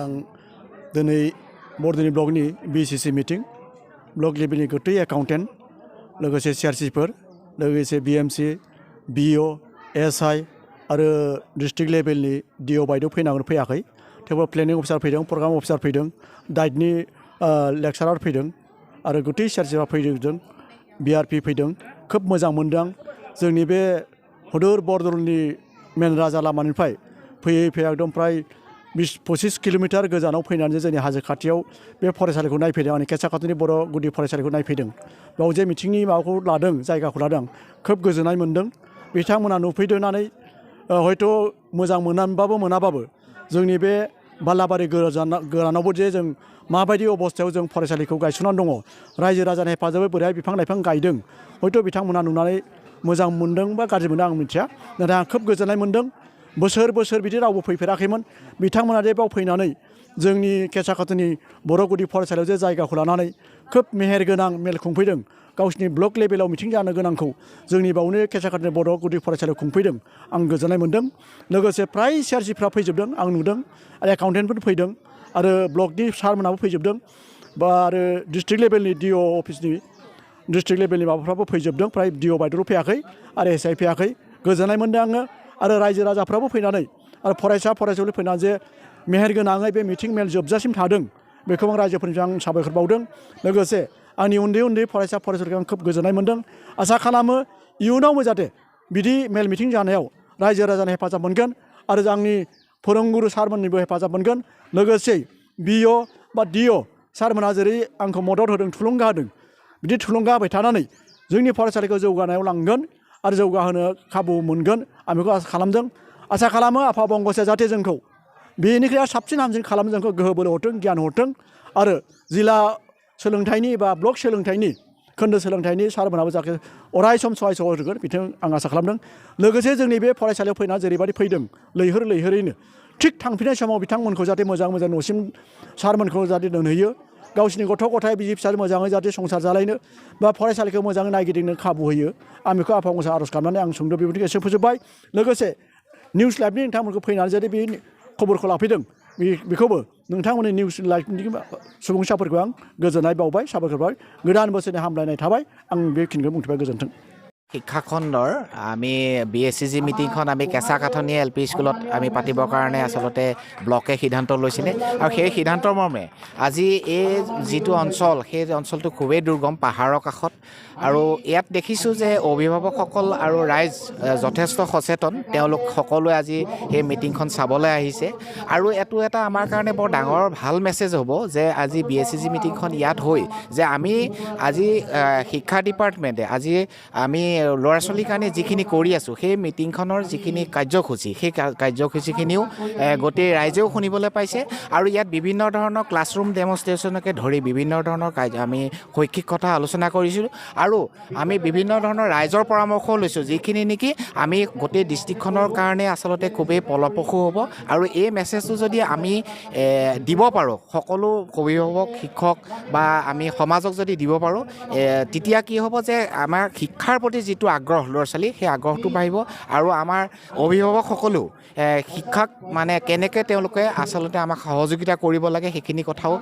आं दिनै बरदिनि ब्लकनि BCC meeting block लेभेलनि गोटै accountant लोगोसे CRCफोर लोगोसे BMC BO SI आरो डिस्ट्रिक्ट लेभेलनि DO बायद' फैयाखै थेवबो प्लेनिं अफिसार फैदों प्रग्राम अफिसार फैदों डाइटनि लेक्सारार फैदों आरो गोटै CRCफ्रा फैदों BRP फैदों खोब मोजां मोनदों जोंनि बे हदुर बरदलनि मेन राजा लामानिफ्राय फैयै एकदम फ्राय 20-25 किल'मिटार गोजानाव फैनानै जोंनि हाजो खाथियाव बे फरायसालिखौ नायफैदों आंनि केसाखाथुनि बर' गुदि फरायसालिखौ नायफैदों बेयाव जे मिथिंनि माबाखौ लादों जायगाखौ लादों खोब गोजोननाय मोनदों बिथांमोना नुफैदोंनानै हयथ' मोजां मोनाबाबो जोंनि बे बालाबारि गोरानावबो जे जों माबायदि अबस्थायाव जों फरायसालिखौ गायसननानै दङ रायजो राजानि हेफाजाबै बोरैहाय बिफां लाइफां गायदों हयथ' बिथांमोना नुनानै मोजां मोनदों बा गाज्रि मोनदों आं मिथिया नाथाय आं खोब गोजोननाय मोनदों बोसोर बिदि रावबो फैफेराखैमोन बिथांमोना जे बेयाव फैनानै जोंनि केसाखाथुनि बर' गुदि फरायसालियाव जे जायगाखौ लानानै खोब मेहेर गोनां मेल खुंफैदों गावसिनि ब्लक लेभेलाव मिथिं जानो गोनांखौ जोंनि बावनो केसाखाथुनि बर' गुदि फरायसालियाव खुंफैदों आं गोजोननाय मोनदों लोगोसे फ्राय CRCफ्रा फैजोबदों आं नुदों आरो एकाउन्टेन्टफोर फैदों आरो ब्लकनि सारमोनाबो फैजोबदों बा आरो डिस्ट्रिक्ट लेभेलनि DO अफिसनि डिस्ट्रिक्ट लेभेलनि माबाफ्राबो फैजोबदों फ्राय DO बायद'ल' फैयाखै आरो SI फैयाखै गोजोननाय मोनदों आङो आरो रायजो राजाफ्राबो फैनानै आरो फरायसालि फैनानै जे मेहेर गोनाङै बे मिथिं मेल जोबजासिम थादों बेखौ आं रायजोफोरनिफ्राय आं साबायखर बावदों लोगोसे आंनि उन्दै फरायसालिखौ आं खोब गोजोननाय मोनदों आसा खालामो इयुनावबो जाहाथे बिदि मेल मिथिं जानायाव रायजो राजानि हेफाजाब मोनगोन आरो आंनि फोरोंगुरु सारमोननिबो हेफाजाब मोनगोन लोगोसे BO बा DO सारमोनहा जेरै आंखौ मदद होदों थुलुंगा होदों बिदि थुलुंगा होबाय थानानै जोंनि फरायसालिखौ जौगानायाव लांगोन आरो जौगाहोनो खाबु मोनगोन आं बेखौ आसा खालामो आफा बंग'सेया जाहाथे जोंखौ बेनिख्रुइ साबसिन हामसिन खालामनो जोंखौ गोहो बोलो हरथों गियान हरथों आरो जिल्ला सोलोंथाइनि बा ब्लक सोलोंथाइनि खोन्दो सोलोंथाइनि सारमोनाबो जाहाथे अराय सम सहाय होगोन बिथां आं आसा खालामदों लोगोसे जोंनि बे फरायसालियाव फैनानै जेरैबायदि फैदों लैहोरैनो थिग थांफिननाय समाव बिथांमोनखौ जाहाथे मोजां न'सिम सारमोनखौ जाहाथे दोनहैयो गावसिनि गथ' गथाय बिसि फिसा मोजाङै जाहाथे संसार जालायनो बा फरायसालिखौ मोजाङै नायगिदिंनो खाबु होयो आं बेखौ आफा गंसा आर'ज खालामनानै आं सुंद' बिबुंथि एसे फोजोबबाय लोगोसे निउस लाइभनि नोंथांमोनखौ फैनानै जाहाथे बे खबरखौ लाफैदों बेखौबो नोंथांमोननि निउस लाइभनि सुबुंसाफोरखौ आं गोजोननाय बावबाय साबायखर बावबाय गोदान बोसोरनि हामलायनाय थाबाय आं बेखिनिखौ बुंथिबाय गोजोन्थों শিক্ষা খণ্ডৰ আমি BACG মিটিংখন আমি কেঁচাকাঠনি LP স্কুলত আমি পাতিবৰ কাৰণে আচলতে ব্লকে সিদ্ধান্ত লৈছিলে আৰু সেই সিদ্ধান্তৰ মৰ্মে আজি এই যিটো অঞ্চল সেই অঞ্চলটো খুবেই দুৰ্গম পাহাৰৰ কাষত আৰু ইয়াত দেখিছোঁ যে অভিভাৱকসকল আৰু ৰাইজ যথেষ্ট সচেতন তেওঁলোক সকলোৱে আজি সেই মিটিংখন চাবলৈ আহিছে আৰু এইটো এটা আমাৰ কাৰণে বৰ ডাঙৰ ভাল মেছেজ হ'ব যে আজি BACG মিটিংখন ইয়াত হৈ যে আমি আজি শিক্ষা ডিপাৰ্টমেণ্টে আজি আমি ল'ৰা ছোৱালীৰ কাৰণে যিখিনি কৰি আছোঁ সেই মিটিংখনৰ যিখিনি কাৰ্যসূচী সেই কাৰ্যসূচীখিনিও গোটেই ৰাইজেও শুনিবলৈ পাইছে আৰু ইয়াত বিভিন্ন ধৰণৰ ক্লাছৰুম ডেমনষ্ট্ৰেশ্যনকে ধৰি বিভিন্ন ধৰণৰ আমি শৈক্ষিক কথা আলোচনা কৰিছিলোঁ আৰু আমি বিভিন্ন ধৰণৰ ৰাইজৰ পৰামৰ্শও লৈছোঁ যিখিনি নেকি আমি গোটেই ডিষ্ট্ৰিক্টখনৰ কাৰণে আচলতে খুবেই ফলপ্ৰসূ হ'ব আৰু এই মেছেজটো যদি আমি দিব পাৰোঁ সকলো অভিভাৱক শিক্ষক বা আমি সমাজক যদি দিব পাৰোঁ তেতিয়া কি হ'ব যে আমাৰ শিক্ষাৰ প্ৰতি যিটো আগ্ৰহ ল'ৰা ছোৱালী সেই আগ্ৰহটো বাঢ়িব আৰু আমাৰ অভিভাৱকসকলেও শিক্ষাক মানে কেনেকৈ তেওঁলোকে আচলতে আমাক সহযোগিতা কৰিব লাগে সেইখিনি কথাও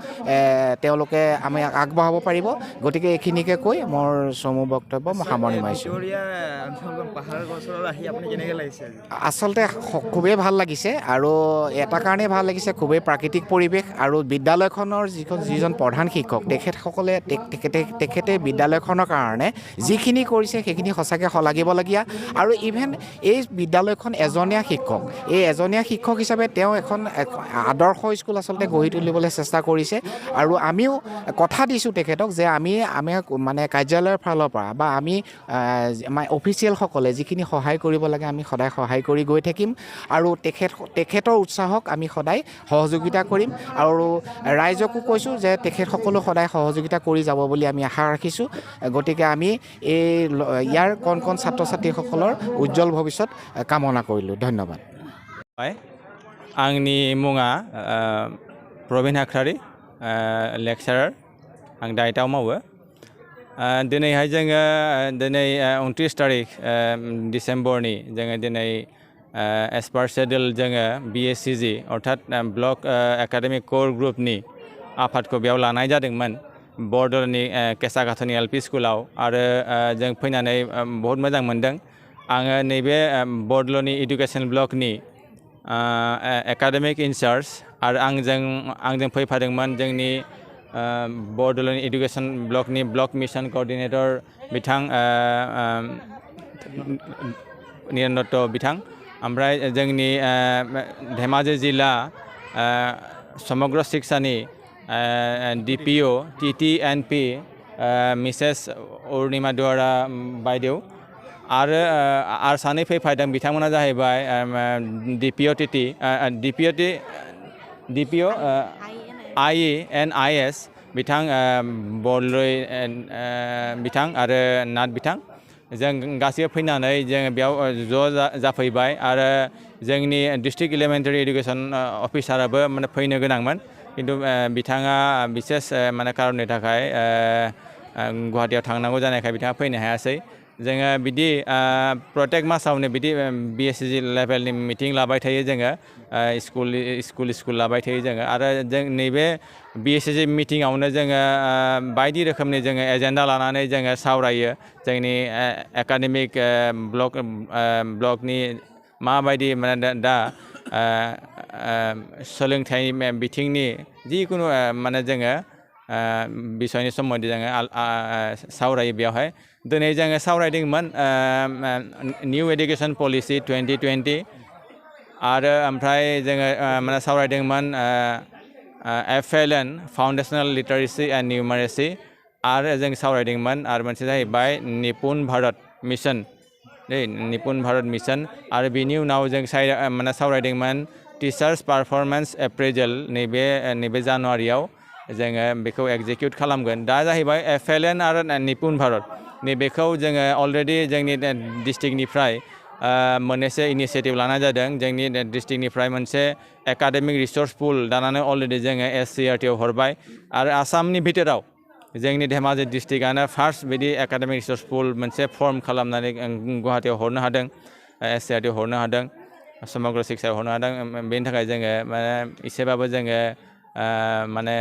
তেওঁলোকে আমি আগবঢ়াব পাৰিব গতিকে এইখিনিকে কৈ মোৰ চমু বক্তব্য মই সামৰণি মাৰিছোঁ আচলতে খুবেই ভাল লাগিছে আৰু এটা কাৰণেই ভাল লাগিছে খুবেই প্ৰাকৃতিক পৰিৱেশ আৰু বিদ্যালয়খনৰ যিজন প্ৰধান শিক্ষক তেখেতে বিদ্যালয়খনৰ কাৰণে যিখিনি কৰিছে সেইখিনি সঁচাকৈ শলাগিবলগীয়া আৰু ইভেন এই বিদ্যালয়খন এজনীয়া শিক্ষক হিচাপে তেওঁ এখন আদৰ্শ স্কুল আচলতে গঢ়ি তুলিবলৈ চেষ্টা কৰিছে আৰু আমিও কথা দিছোঁ তেখেতক যে আমি মানে কাৰ্যালয়ৰ ফালৰ পৰা বা আমি অফিচিয়েলসকলে যিখিনি সহায় কৰিব লাগে আমি সদায় সহায় কৰি গৈ থাকিম আৰু তেখেতৰ উৎসাহক আমি সদায় সহযোগিতা কৰিম আৰু ৰাইজকো কৈছোঁ যে তেখেতসকলেও সদায় সহযোগিতা কৰি যাব বুলি আমি আশা ৰাখিছোঁ গতিকে আমি ইয়াৰ কণ ছাত্ৰ ছাত্ৰীসকলৰ উজ্জ্বল ভৱিষ্যত কামনা কৰিলোঁ ধন্যবাদ आंनि मुङा प्रबिन हाख्रारि लेक्सारार आं डाइटआव मावो दिनैहाय जोङो 29 तारिख डिसेम्बरनि जोङो दिनै एस पार शेड्यूल जोङो BACG अर्थात ब्लक एकाडेमिक कोर ग्रुपनि आफादखौ बेयाव लानाय जादोंमोन बरदलनि केसाखाथनि LP स्कुलाव आरो जों फैनानै बहुत मोजां मोनदों आङो नैबे बरदलनि एडुकेशन ब्लकनि एकाडेमिक इनचार्ज आरो आंजों फैफादोंमोन जोंनि बरदलनि एडुकेशन ब्लकनि ब्लक मिशन कोअर्डिनेटर बिथां निरन्जन बिथां ओमफ्राय जोंनि धेमाजि जिल्ला समग्र शिक्षानि DPO TTNP मिसेस अरुणिमा दुवारा बायदेव आरो सानै फैफादों बिथांमोना जाहैबाय DPO IENIS बिथां बरलय बिथां आरो नाथ बिथां जों गासैबो फैनानै जों बेयाव ज' जाफैबाय आरो जोंनि डिस्ट्रिक्ट एलिमेन्टारि एडुकेशन अफिसाराबो माने फैनो गोनांमोन किन्तु बिथाङा बिसेस माने खारननि थाखाय गुवाहाटीयाव थांनांगौ जानायखाय बिथाङा फैनो हायासै जोङो बिदि प्रत्येक मासावनो बिदि BACG लेभेलनि मिटिं लाबाय थायो जोङो स्कुल लाबाय थायो जोङो आरो जों नैबे BACG मिटिङावनो जोङो बायदि रोखोमनि जोङो एजेन्डा लानानै जोङो सावरायो जोंनि एकाडेमिक ब्लकनि माबायदि माने दा सोलोंथाइ बिथिंनि जिकुनु माने जोङो बिसयनि सोमोन्दै जोङो सावरायो बेवहाय दिनै जोङो सावरायदोंमोन निउ एडुकेशन पलिसि 2020 आरो ओमफ्राय जोङो माने सावरायदोंमोन FLN फाउन्डेशनेल लिटारेसि एन्ड निउमारेसि आरो जों सावरायदोंमोन आरो मोनसे जाहैबाय निपुन भारत मिशन निपुन भारत मिशन आरो बिनि उनाव जों माने सावरायदोंमोन टिचार्स पारफरमेन्स एप्रेजल नैबे जानुवारियाव जोङो बेखौ एग्जिकिउट खालामगोन दा जाहैबाय FLN आरो निपुन भारत नैबेखौ जोङो अलरेडि जोंनि डिस्ट्रिक्टनिफ्राय मोननैसो इनिशिएटिभ लानाय जादों जोंनि डिस्ट्रिक्टनिफ्राय मोनसे एकाडेमिक रिसोर्स पुल दानानै अलरेडि जोङो SCRT आव हरबाय आरो आसामनि भितोराव जोंनि धेमाजि डिस्ट्रिक्टआनो फार्स्ट बिदि एकाडेमिक रिसोर्स पुल मोनसे फर्म खालामनानै गुवाहाटीयाव हरनो हादों SCRT आव हरनो हादों समग्र शिक्षायाव हरनो हादों बेनि थाखाय जोङो माने एसेबाबो जोङो माने